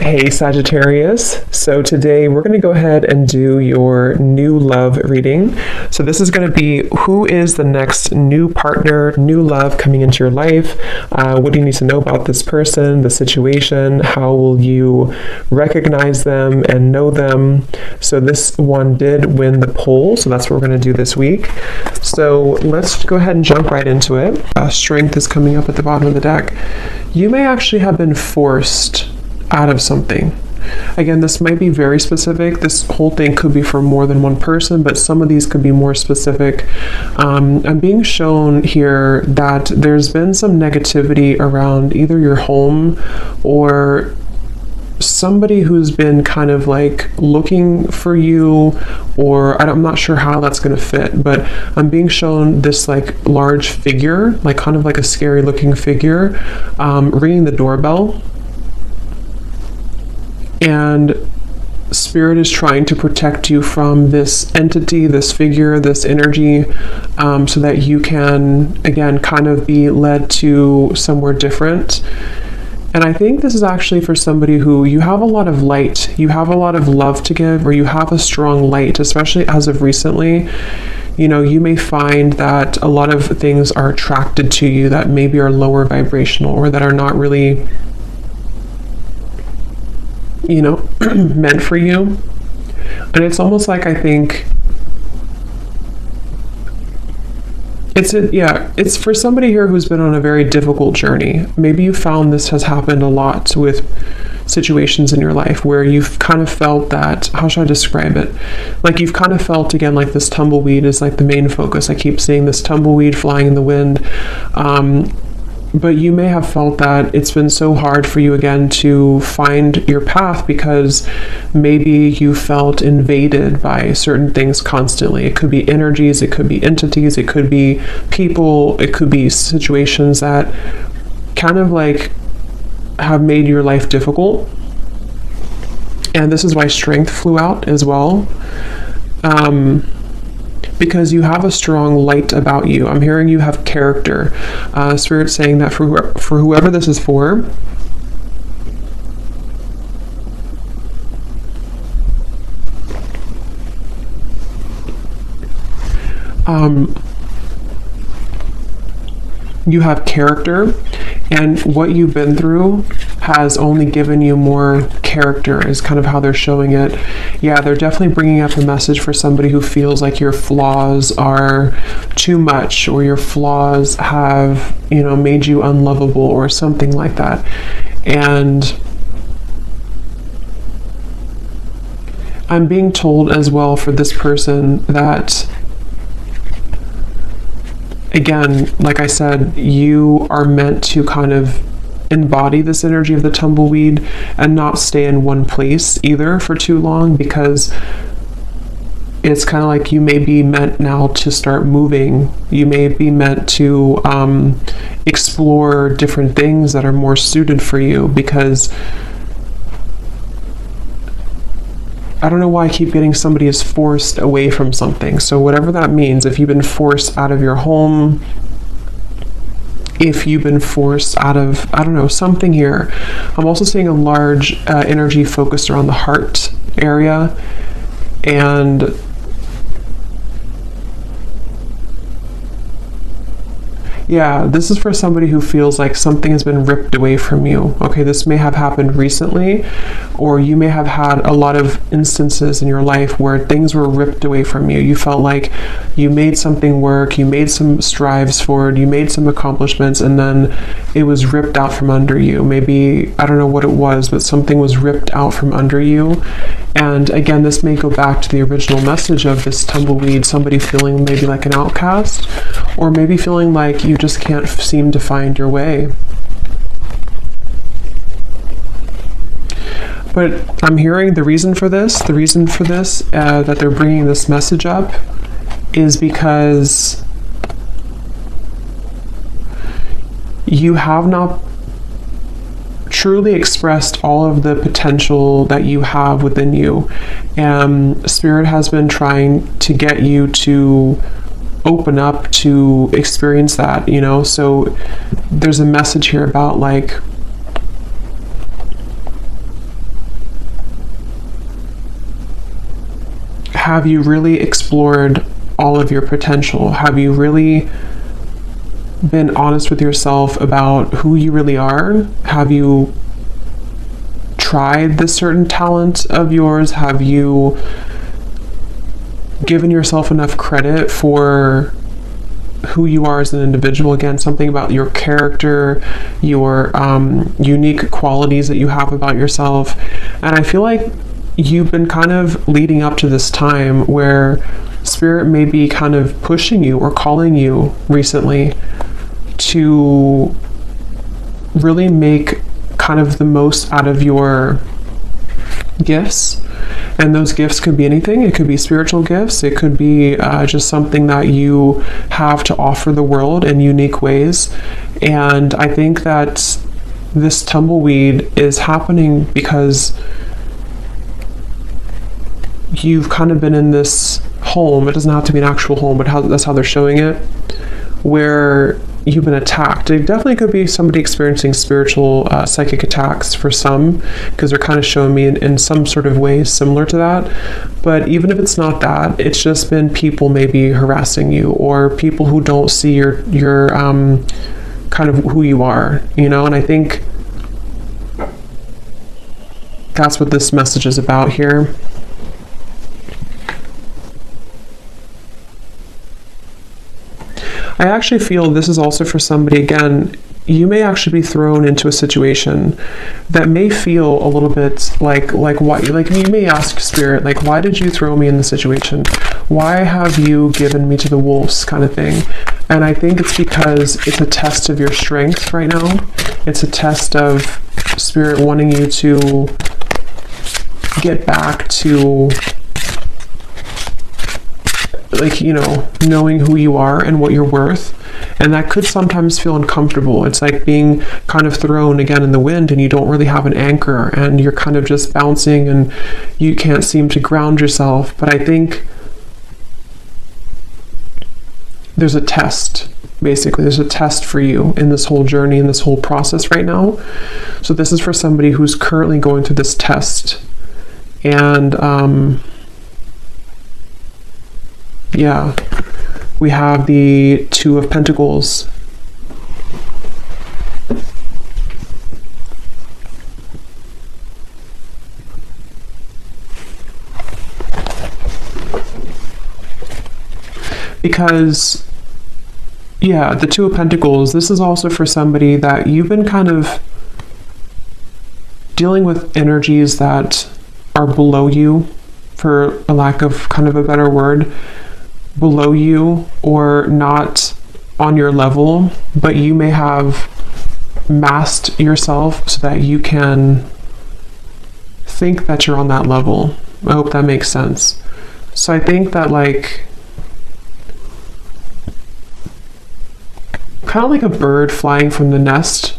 Hey Sagittarius, so today we're going to go ahead and do your new love reading. So this is going to be who is the next new partner, new love coming into your life. What do you need to know about this person, the situation? How will you recognize them and know them? So this one did win the poll, so that's what we're going to do this week. So let's go ahead and jump right into it. Strength is coming up at the bottom of the deck. You may actually have been forced out of something. Again, this might be very specific. This whole thing could be for more than one person, but some of these could be more specific. I'm being shown here that there's been some negativity around either your home or somebody who's been kind of like looking for you, or I'm not sure how that's going to fit, but I'm being shown this like large figure, like kind of like a scary looking figure, ringing the doorbell. And Spirit is trying to protect you from this entity, this figure, this energy, so that you can, again, kind of be led to somewhere different. And I think this is actually for somebody who you have a lot of light, you have a lot of love to give, or you have a strong light, especially as of recently. You know, you may find that a lot of things are attracted to you that maybe are lower vibrational or that are not really, you know, meant for you. And it's almost like, I think it's for somebody here who's been on a very difficult journey. Maybe you found this has happened a lot with situations in your life where you've kind of felt that, how should I describe it? Like you've kind of felt, again, like this tumbleweed is like the main focus. I keep seeing this tumbleweed flying in the wind. But you may have felt that it's been so hard for you again to find your path because maybe you felt invaded by certain things constantly. It could be energies, it could be entities, it could be people, it could be situations that kind of like have made your life difficult. And this is why strength flew out as well. Because you have a strong light about you. I'm hearing you have character. Spirit saying that for whoever this is for, you have character, and what you've been through has only given you more character, is kind of how they're showing it. Yeah, they're definitely bringing up a message for somebody who feels like your flaws are too much, or your flaws have, you know, made you unlovable or something like that. And I'm being told as well for this person that, again, like I said, you are meant to kind of embody this energy of the tumbleweed and not stay in one place either for too long, because it's kind of like you may be meant now to start moving. You may be meant to explore different things that are more suited for you, because I don't know why I keep getting somebody is forced away from something. So whatever that means, if you've been forced out of your home, if you've been forced out of, I don't know, something here. I'm also seeing a large energy focused around the heart area. And yeah, this is for somebody who feels like something has been ripped away from you. Okay, this may have happened recently, or you may have had a lot of instances in your life where things were ripped away from you. You felt like you made something work, you made some strives forward, you made some accomplishments, and then it was ripped out from under you. Maybe, I don't know what it was, but something was ripped out from under you. And again, this may go back to the original message of this tumbleweed, somebody feeling maybe like an outcast, or maybe feeling like you just can't seem to find your way. But I'm hearing the reason for this, that they're bringing this message up, is because you have not truly expressed all of the potential that you have within you. And Spirit has been trying to get you to open up to experience that, you know. So there's a message here about like have you really explored all of your potential? Have you really been honest with yourself about who you really are? Have you tried this certain talent of yours? Have you given yourself enough credit for who you are as an individual? Again, something about your character, your unique qualities that you have about yourself. And I feel like you've been kind of leading up to this time where Spirit may be kind of pushing you or calling you recently to really make kind of the most out of your gifts. And those gifts could be anything. It could be spiritual gifts. It could be just something that you have to offer the world in unique ways. And I think that this tumbleweed is happening because you've kind of been in this home. It doesn't have to be an actual home, but that's how they're showing it, where you've been attacked. It definitely could be somebody experiencing spiritual psychic attacks for some, because they're kind of showing me in some sort of way similar to that. But even if it's not that, it's just been people maybe harassing you, or people who don't see your kind of who you are, you know. And I think that's what this message is about here. I actually feel this is also for somebody, again, you may actually be thrown into a situation that may feel a little bit like why, like you may ask Spirit, like, why did you throw me in this situation? Why have you given me to the wolves, kind of thing? And I think it's because it's a test of your strength right now. It's a test of Spirit wanting you to get back to, like, you know, knowing who you are and what you're worth. And that could sometimes feel uncomfortable. It's like being kind of thrown again in the wind and you don't really have an anchor and you're kind of just bouncing and you can't seem to ground yourself. But I think there's a test, basically. There's a test for you in this whole journey, in this whole process right now. So this is for somebody who's currently going through this test. And yeah, we have the Two of Pentacles. Because, yeah, the Two of Pentacles, this is also for somebody that you've been kind of dealing with energies that are below you, for a lack of kind of a better word, below you or not on your level, but you may have masked yourself so that you can think that you're on that level. I hope that makes sense. So I think that, like, kind of like a bird flying from the nest,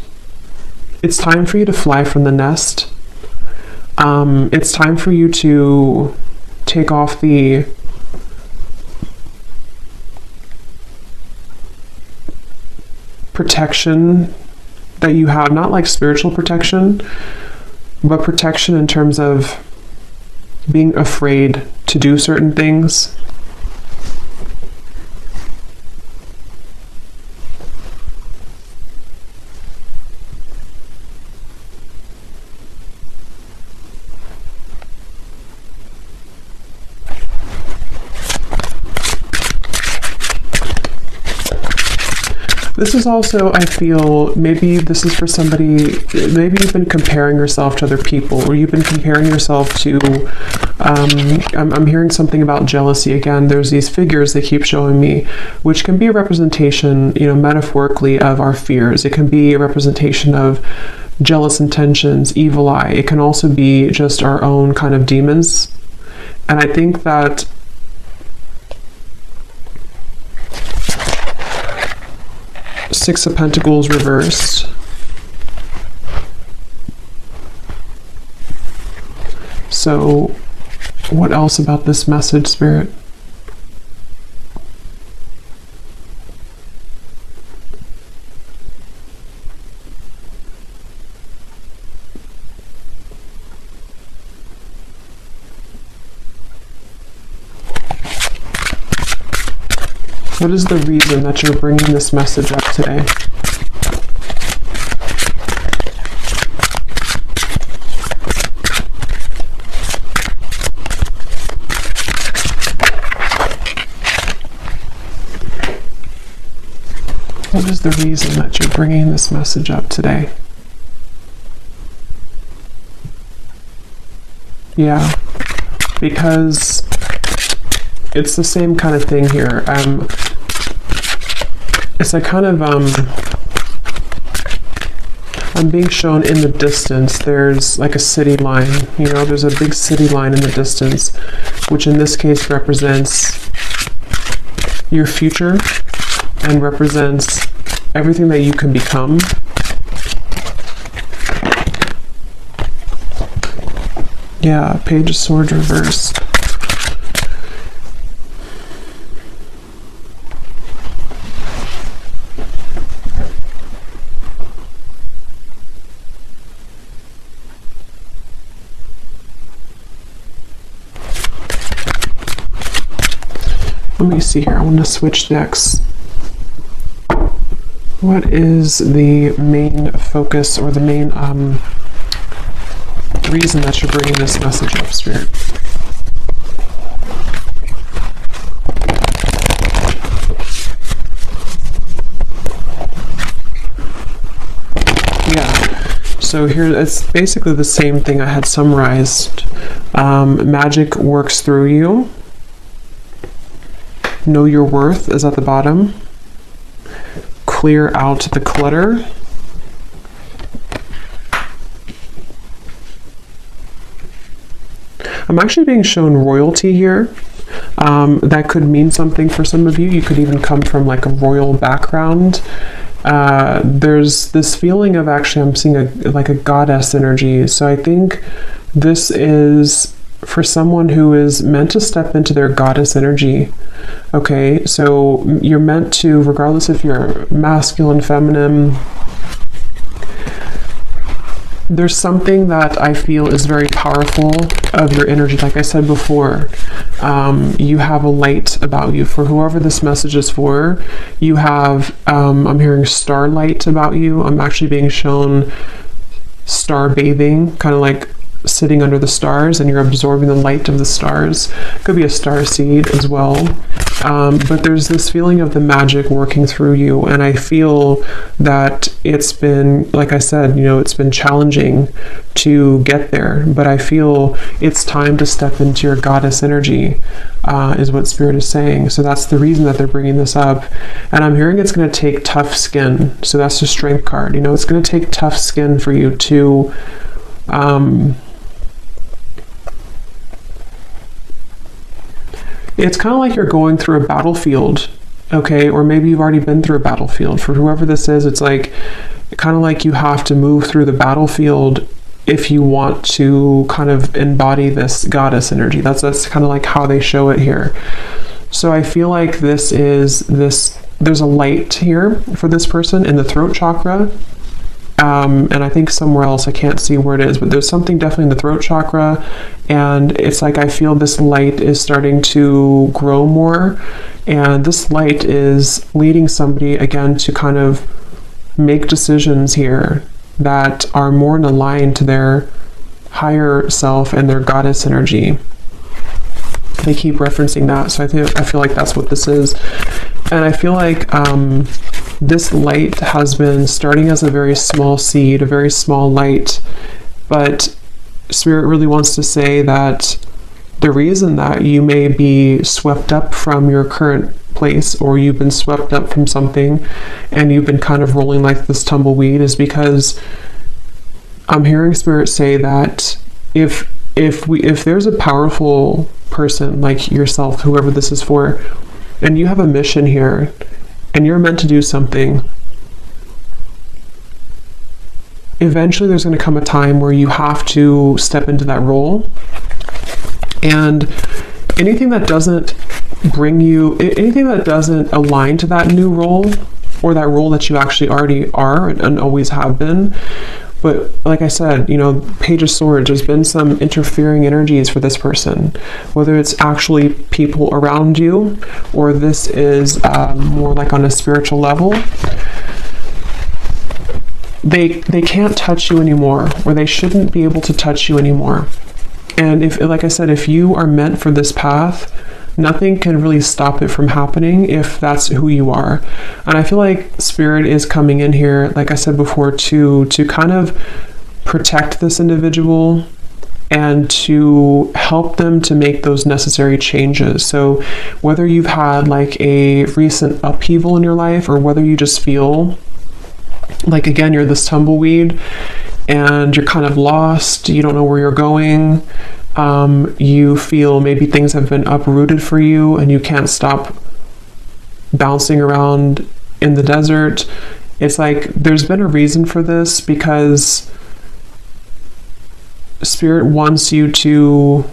it's time for you to fly from the nest. It's time for you to take off the protection that you have, not like spiritual protection, but protection in terms of being afraid to do certain things. This is also, I feel, maybe this is for somebody, maybe you've been comparing yourself to other people, or you've been comparing yourself to, I'm hearing something about jealousy again. There's these figures they keep showing me, which can be a representation, you know, metaphorically, of our fears. It can be a representation of jealous intentions, evil eye. It can also be just our own kind of demons. And I think that Six of Pentacles reversed. So, what else about this message, Spirit? What is the reason that you're bringing this message up today? What is the reason that you're bringing this message up today? Yeah, because it's the same kind of thing here. It's a kind of, I'm being shown in the distance, there's like a city line, you know, there's a big city line in the distance, which in this case represents your future and represents everything that you can become. Yeah, Page of Swords reversed. Let me see here. I want to switch decks. What is the main focus or the main reason that you're bringing this message up, Spirit? Yeah. So here it's basically the same thing I had summarized. Magic works through you. Know your worth is at the bottom. Clear out the clutter. I'm actually being shown royalty here. That could mean something for some of you. You could even come from like a royal background. There's this feeling of actually I'm seeing like a goddess energy. So I think this is for someone who is meant to step into their goddess energy. Okay, so you're meant to, regardless if you're masculine, feminine, there's something that I feel is very powerful of your energy. Like I said before, you have a light about you. For whoever this message is for, you have, I'm hearing starlight about you. I'm actually being shown star bathing, kind of like sitting under the stars and you're absorbing the light of the stars. Could be a star seed as well. But there's this feeling of the magic working through you, and I feel that it's been, like I said, you know, it's been challenging to get there, but I feel it's time to step into your goddess energy, is what Spirit is saying. So that's the reason that they're bringing this up. And I'm hearing it's going to take tough skin. So that's the Strength card. You know, it's going to take tough skin for you to it's kind of like you're going through a battlefield, okay? Or maybe you've already been through a battlefield. For whoever this is, it's like kind of like you have to move through the battlefield if you want to kind of embody this goddess energy. That's kind of like how they show it here. So I feel like there's a light here for this person in the throat chakra. And I think somewhere else, I can't see where it is, but there's something definitely in the throat chakra, and it's like I feel this light is starting to grow more, and this light is leading somebody again to kind of make decisions here that are more in line to their higher self and their goddess energy. They keep referencing that, so I feel like that's what this is. And I feel like this light has been starting as a very small seed, a very small light, but Spirit really wants to say that the reason that you may be swept up from your current place, or you've been swept up from something and you've been kind of rolling like this tumbleweed, is because I'm hearing Spirit say that if there's a powerful person like yourself, whoever this is for, and you have a mission here and you're meant to do something, eventually there's going to come a time where you have to step into that role. And anything that doesn't bring you, anything that doesn't align to that new role, or that role that you actually already are and always have been, But like I said, Page of Swords, there's been some interfering energies for this person, whether it's actually people around you, or this is more like on a spiritual level. They can't touch you anymore, or they shouldn't be able to touch you anymore. And if, like I said, if you are meant for this path, nothing can really stop it from happening if that's who you are. And I feel like Spirit is coming in here, like I said before, to kind of protect this individual and to help them to make those necessary changes. So whether you've had like a recent upheaval in your life, or whether you just feel like, again, you're this tumbleweed and you're kind of lost, you don't know where you're going, you feel maybe things have been uprooted for you and you can't stop bouncing around in the desert. It's like there's been a reason for this, because Spirit wants you to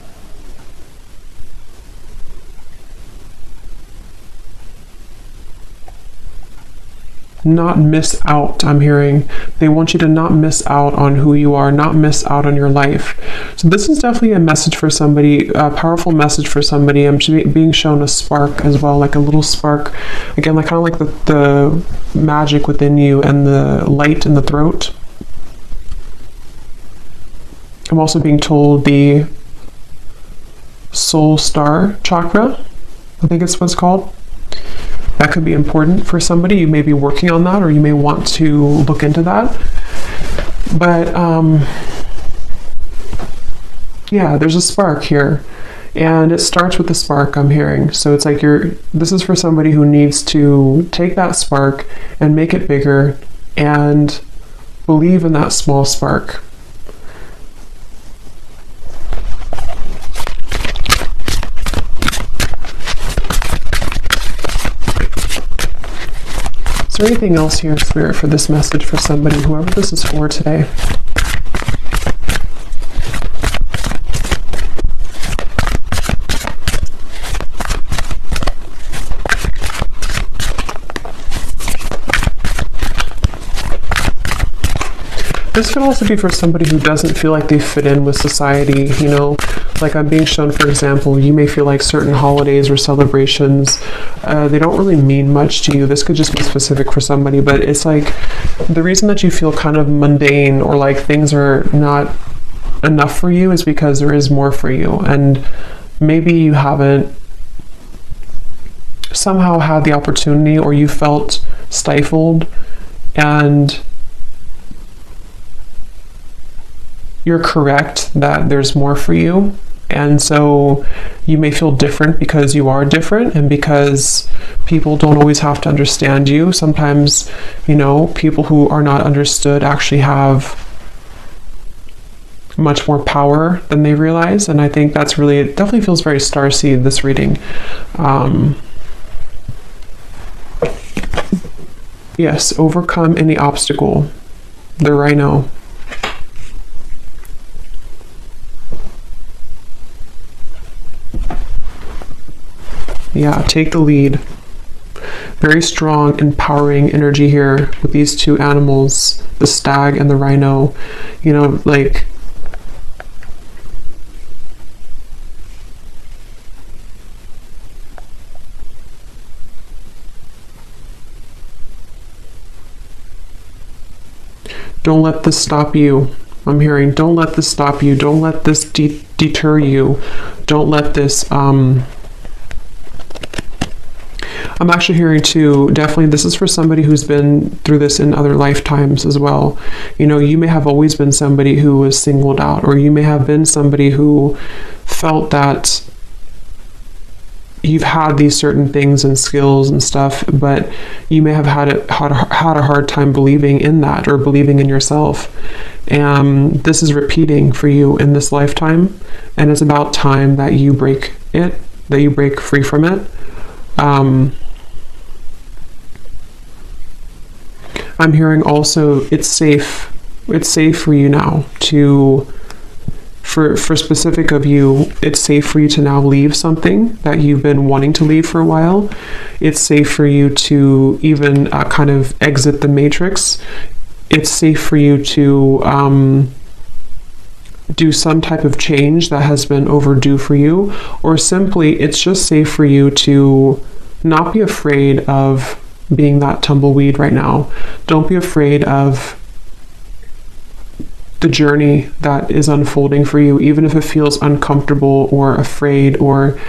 not miss out. I'm hearing they want you to not miss out on who you are, not miss out on your life. So this is definitely a message for somebody, a powerful message for somebody. I'm being shown a spark as well, like a little spark, again, like kind of like the magic within you and the light in the throat. I'm also being told the soul star chakra, I think it's what it's called. That could be important for somebody. You may be working on that, or you may want to look into that. But yeah, there's a spark here, and it starts with the spark, I'm hearing. So it's like this is for somebody who needs to take that spark and make it bigger and believe in that small spark. Is there anything else here, Spirit, for this message for somebody, whoever this is for today? This could also be for somebody who doesn't feel like they fit in with society, like I'm being shown, for example, you may feel like certain holidays or celebrations, they don't really mean much to you. This could just be specific for somebody, but it's like the reason that you feel kind of mundane, or like things are not enough for you, is because there is more for you. And maybe you haven't somehow had the opportunity, or you felt stifled, and you're correct that there's more for you. And so you may feel different because you are different, and because people don't always have to understand you. Sometimes, people who are not understood actually have much more power than they realize. And I think that's really, it definitely feels very starseed, this reading. Yes, overcome any obstacle. The Rhino. Yeah, take the lead. Very strong, empowering energy here with these two animals, the stag and the rhino. Like, don't let this stop you. I'm hearing, don't let this stop you. Don't let this deter you. Don't let this, I'm actually hearing too, definitely this is for somebody who's been through this in other lifetimes as well. You may have always been somebody who was singled out, or you may have been somebody who felt that you've had these certain things and skills and stuff, but you may have had a hard time believing in that, or believing in yourself. And this is repeating for you in this lifetime, and it's about time that you break it, that you break free from it. I'm hearing also it's safe for you now to, for specific of you, it's safe for you to now leave something that you've been wanting to leave for a while. It's safe for you to even kind of exit the matrix it's safe for you to do some type of change that has been overdue for you, or simply it's just safe for you to not be afraid of being that tumbleweed right now. Don't be afraid of the journey that is unfolding for you, even if it feels uncomfortable or afraid, or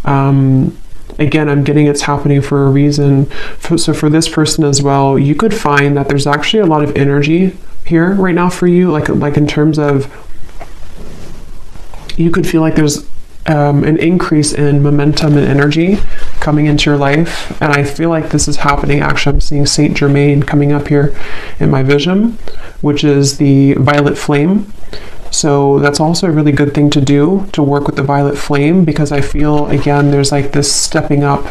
again, I'm getting it's happening for a reason. So for this person as well, you could find that there's actually a lot of energy here right now for you, like in terms of, you could feel like there's an increase in momentum and energy coming into your life. And I feel like this is happening. Actually, I'm seeing Saint Germain coming up here in my vision, which is the violet flame. So that's also a really good thing to do, to work with the violet flame, because I feel, again, there's like this stepping up,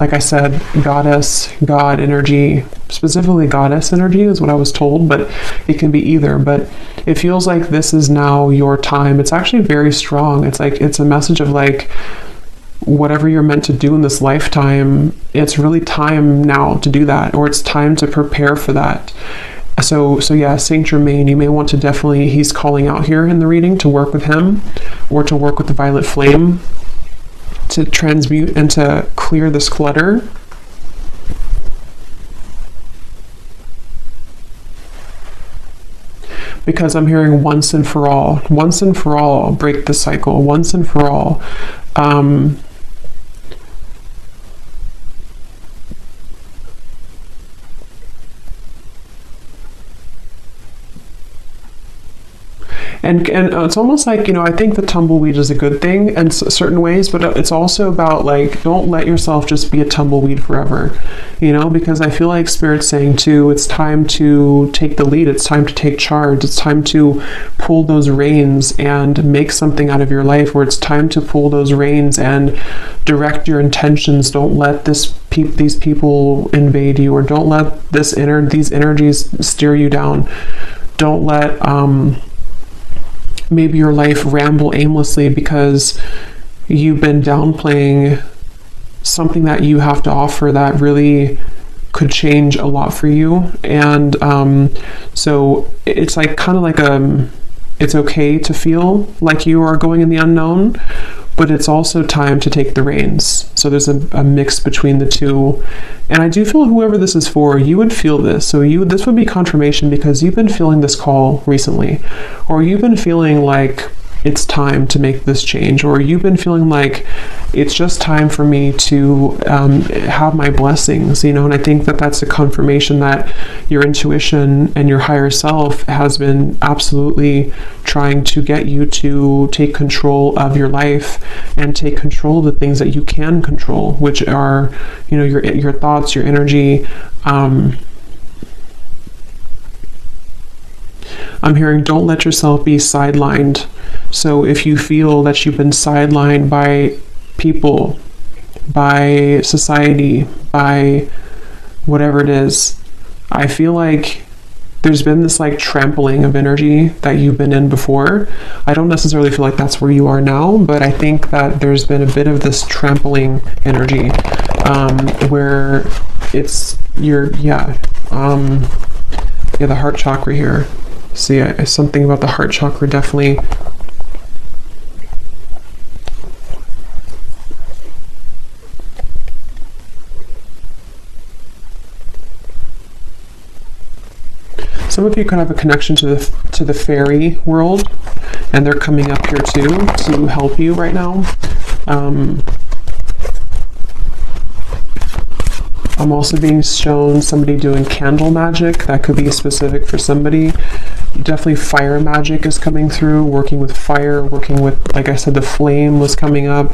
like I said, goddess, God energy, specifically goddess energy is what I was told, but it can be either. But it feels like this is now your time. It's actually very strong. It's like, it's a message of like, whatever you're meant to do in this lifetime, it's really time now to do that, or it's time to prepare for that. So yeah, Saint Germain, you may want to definitely, he's calling out here in the reading to work with him, or to work with the violet flame to transmute and to clear this clutter. Because I'm hearing once and for all, break the cycle, once and for all. And it's almost like, you know, I think the tumbleweed is a good thing in certain ways, but it's also about like, don't let yourself just be a tumbleweed forever, you know, because I feel like Spirit's saying too, it's time to take the lead. It's time to take charge. It's time to pull those reins and make something out of your life, where it's time to pull those reins and direct your intentions. Don't let these people invade you, or don't let these energies steer you down. Don't let, maybe your life ramble aimlessly because you've been downplaying something that you have to offer that really could change a lot for you. And so it's like kind of like it's okay to feel like you are going in the unknown, but it's also time to take the reins. So there's a mix between the two. And I do feel whoever this is for, you would feel this. So this would be confirmation, because you've been feeling this call recently, or you've been feeling like it's time to make this change, or you've been feeling like it's just time for me to have my blessings, you know. And I think that that's a confirmation that your intuition and your higher self has been absolutely trying to get you to take control of your life and take control of the things that you can control, which are, you know, your thoughts, your energy. I'm hearing, don't let yourself be sidelined. So if you feel that you've been sidelined by people, by society, by whatever it is, I feel like there's been this like trampling of energy that you've been in before. I don't necessarily feel like that's where you are now, but I think that there's been a bit of this trampling energy, where it's the heart chakra here. See, something about the heart chakra definitely. Some of you could have a connection to the fairy world, and they're coming up here too to help you right now. I'm also being shown somebody doing candle magic. That could be specific for somebody. Definitely fire magic is coming through, working with fire, working with, like I said, the flame was coming up.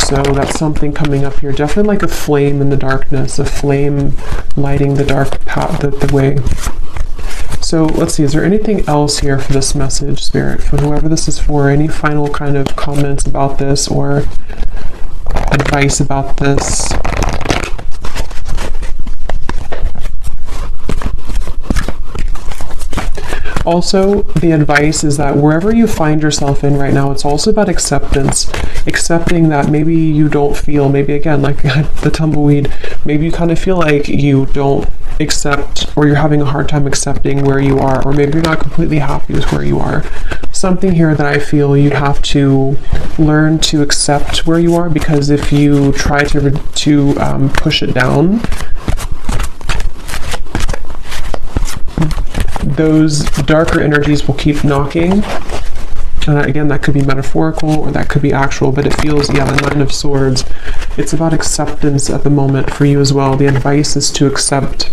So that's something coming up here. Definitely like a flame in the darkness, a flame lighting the dark path, the way. So let's see, is there anything else here for this message, Spirit, for whoever this is for? Any final kind of comments about this or advice about this? Also, the advice is that wherever you find yourself in right now, it's also about acceptance. Accepting that maybe you don't feel, maybe again, like the tumbleweed, maybe you kind of feel like you don't accept, or you're having a hard time accepting where you are, or maybe you're not completely happy with where you are. Something here that I feel you have to learn to accept where you are, because if you try to push it down, those darker energies will keep knocking. Again, that could be metaphorical or that could be actual, but it feels, yeah, the Nine of Swords. It's about acceptance at the moment for you as well. The advice is to accept.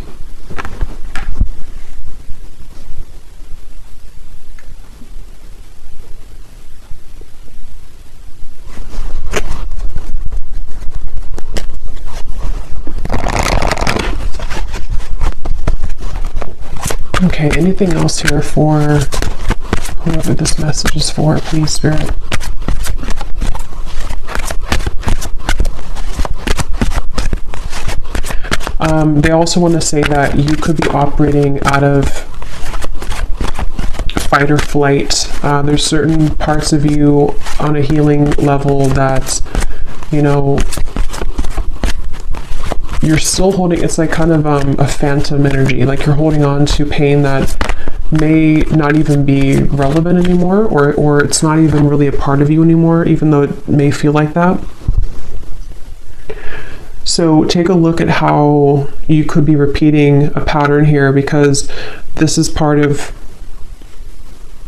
Okay, anything else here for whoever this message is for, please, Spirit? They also want to say that you could be operating out of fight or flight. There's certain parts of you on a healing level that, you know, you're still holding. It's like kind of a phantom energy, like you're holding on to pain that may not even be relevant anymore, or it's not even really a part of you anymore, even though it may feel like that. So take a look at how you could be repeating a pattern here, because this is part of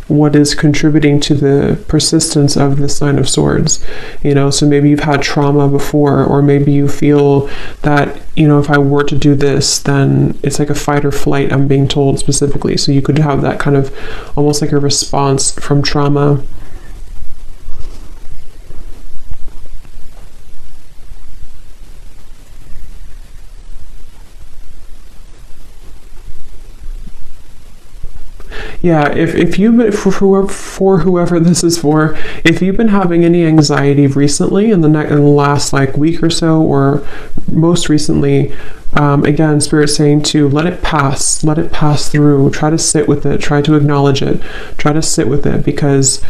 what is contributing to the persistence of this Nine of Swords. You know, so maybe you've had trauma before, or maybe you feel that, you know, if I were to do this, then it's like a fight or flight, I'm being told specifically. So you could have that kind of almost like a response from trauma. Yeah, if you've, for whoever this is for, if you've been having any anxiety recently in the last like week or so, or most recently, again, Spirit's saying to let it pass through, try to sit with it, try to acknowledge it, try to sit with it, because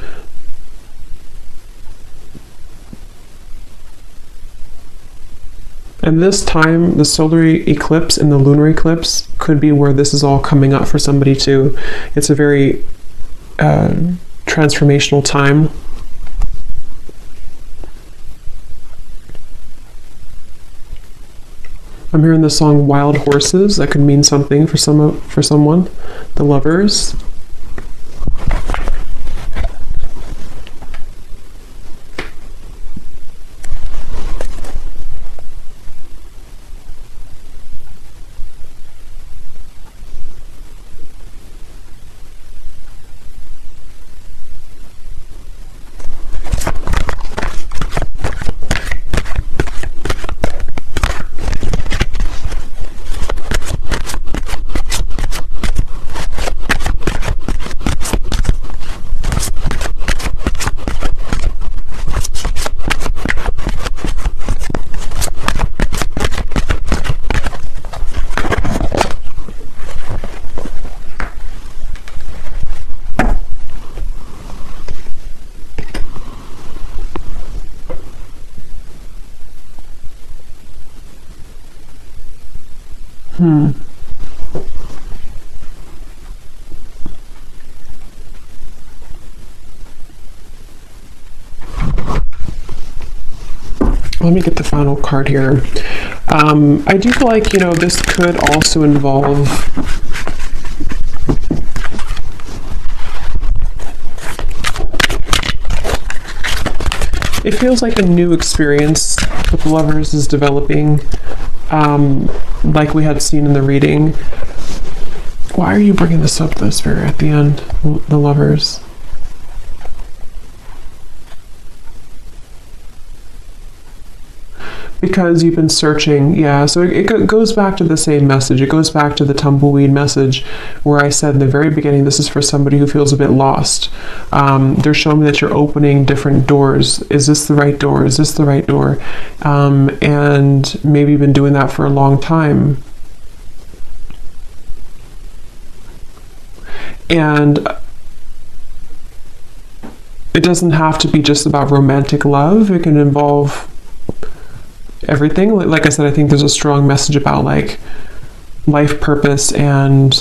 and this time, the solar eclipse and the lunar eclipse could be where this is all coming up for somebody too. It's a very transformational time. I'm hearing the song Wild Horses. That could mean something for someone. The Lovers. Let me get the final card here. I do feel like, you know, this could also involve it feels like a new experience with the Lovers is developing, like we had seen in the reading. Why are you bringing this up, though, Spirit, at the end? The Lovers. Because you've been searching, yeah. So it goes back to the same message. It goes back to the tumbleweed message where I said in the very beginning, this is for somebody who feels a bit lost. They're showing me that you're opening different doors. Is this the right door? Is this the right door? And maybe you've been doing that for a long time. And it doesn't have to be just about romantic love. It can involve everything. Like I said, I think there's a strong message about like life purpose and,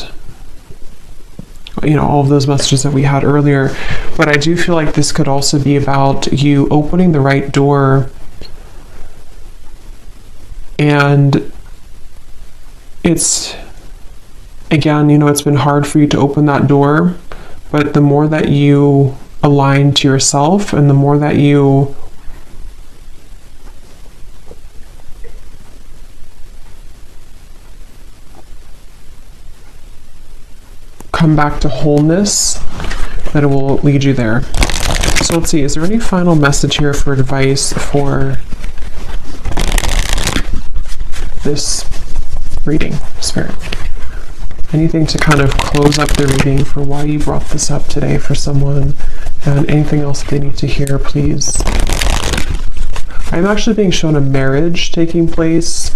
you know, all of those messages that we had earlier. But I do feel like this could also be about you opening the right door. And it's, again, you know, it's been hard for you to open that door, but the more that you align to yourself and the more that you come back to wholeness, that it will lead you there. So let's see, is there any final message here for advice for this reading, Spirit? Anything to kind of close up the reading for why you brought this up today for someone, and anything else they need to hear, please. I'm actually being shown a marriage taking place.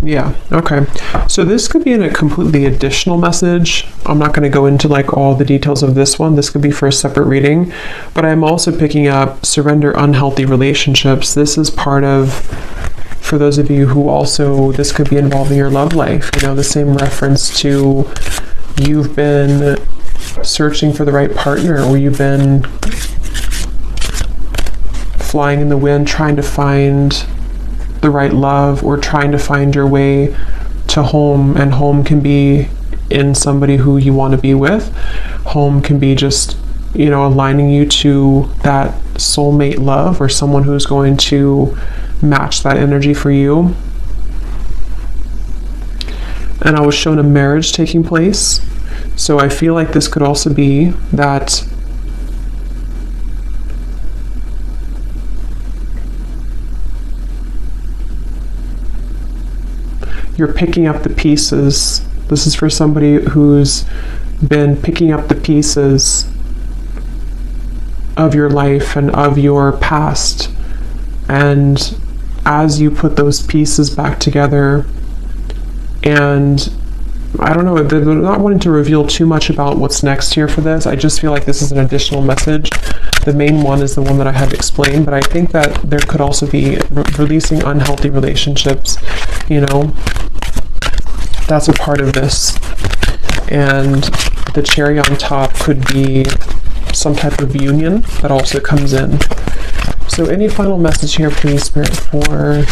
Yeah, okay. So this could be in a completely additional message. I'm not going to go into like all the details of this one. This could be for a separate reading. But I'm also picking up surrender unhealthy relationships. This is part of, for those of you who also, this could be involving your love life. You know, the same reference to you've been searching for the right partner, or you've been flying in the wind trying to find the right love, or trying to find your way to home. And home can be in somebody who you want to be with. Home can be just, you know, aligning you to that soulmate love, or someone who's going to match that energy for you. And I was shown a marriage taking place. So I feel like this could also be that you're picking up the pieces. This is for somebody who's been picking up the pieces of your life and of your past. And as you put those pieces back together, and I don't know, they're not wanting to reveal too much about what's next here for this. I just feel like this is an additional message. The main one is the one that I have explained, but I think that there could also be releasing unhealthy relationships, you know. That's a part of this. And the cherry on top could be some type of union that also comes in. So any final message here, please, Spirit, for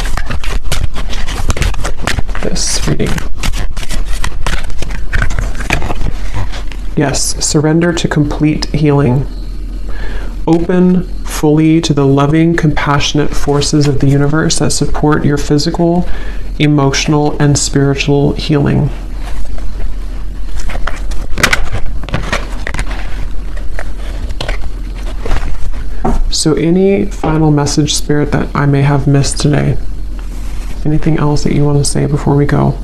this reading? Yes, surrender to complete healing. Open fully to the loving, compassionate forces of the universe that support your physical, emotional, and spiritual healing. So any final message, Spirit, that I may have missed today? Anything else that you want to say before we go?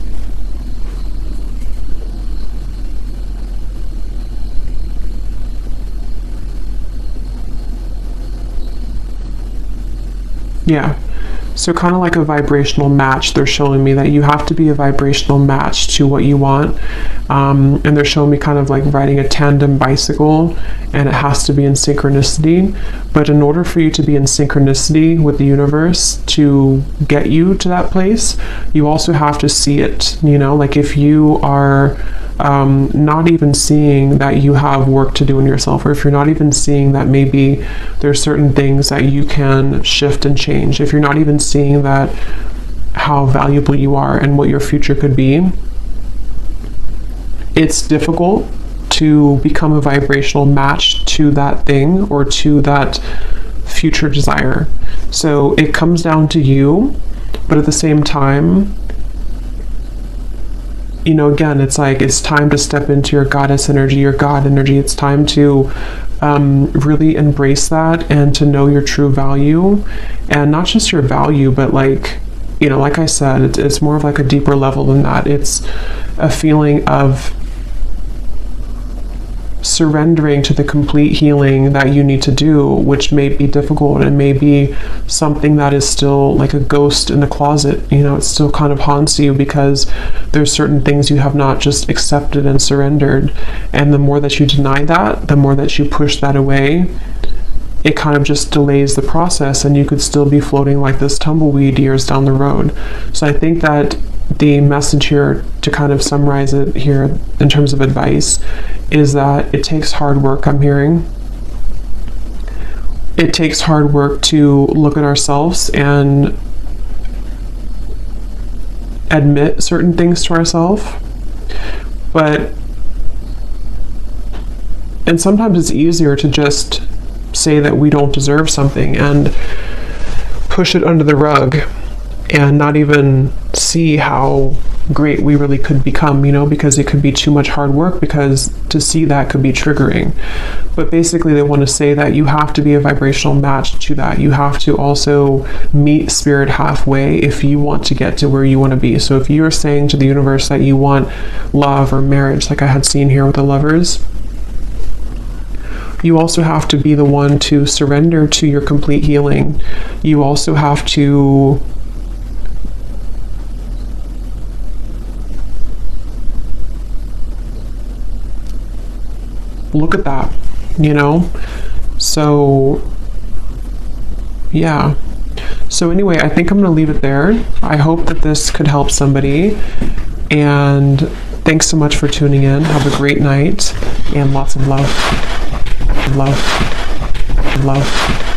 Yeah. So kind of like a vibrational match, they're showing me that you have to be a vibrational match to what you want. And they're showing me kind of like riding a tandem bicycle, and it has to be in synchronicity. But in order for you to be in synchronicity with the universe to get you to that place, you also have to see it, you know, like if you are not even seeing that you have work to do in yourself, or if you're not even seeing that maybe there's certain things that you can shift and change, if you're not even seeing that how valuable you are and what your future could be, it's difficult to become a vibrational match to that thing or to that future desire. So it comes down to you, but at the same time, you know, again, it's like, it's time to step into your goddess energy, your God energy. It's time to really embrace that and to know your true value, and not just your value, but like, you know, like I said, it's more of like a deeper level than that. It's a feeling of surrendering to the complete healing that you need to do, which may be difficult and may be something that is still like a ghost in the closet. You know, it still kind of haunts you because there's certain things you have not just accepted and surrendered. And the more that you deny that, the more that you push that away, it kind of just delays the process, and you could still be floating like this tumbleweed years down the road. So I think that the message here, to kind of summarize it here in terms of advice, is that it takes hard work, I'm hearing. It takes hard work to look at ourselves and admit certain things to ourselves. And sometimes it's easier to just say that we don't deserve something and push it under the rug and not even see how great we really could become, you know, because it could be too much hard work, because to see that could be triggering. But basically they want to say that you have to be a vibrational match to that. You have to also meet spirit halfway if you want to get to where you want to be. So if you're saying to the universe that you want love or marriage, like I had seen here with the Lovers, you also have to be the one to surrender to your complete healing. You also have to look at that, you know? So, yeah. So anyway, I think I'm going to leave it there. I hope that this could help somebody. And thanks so much for tuning in. Have a great night and lots of love. Love.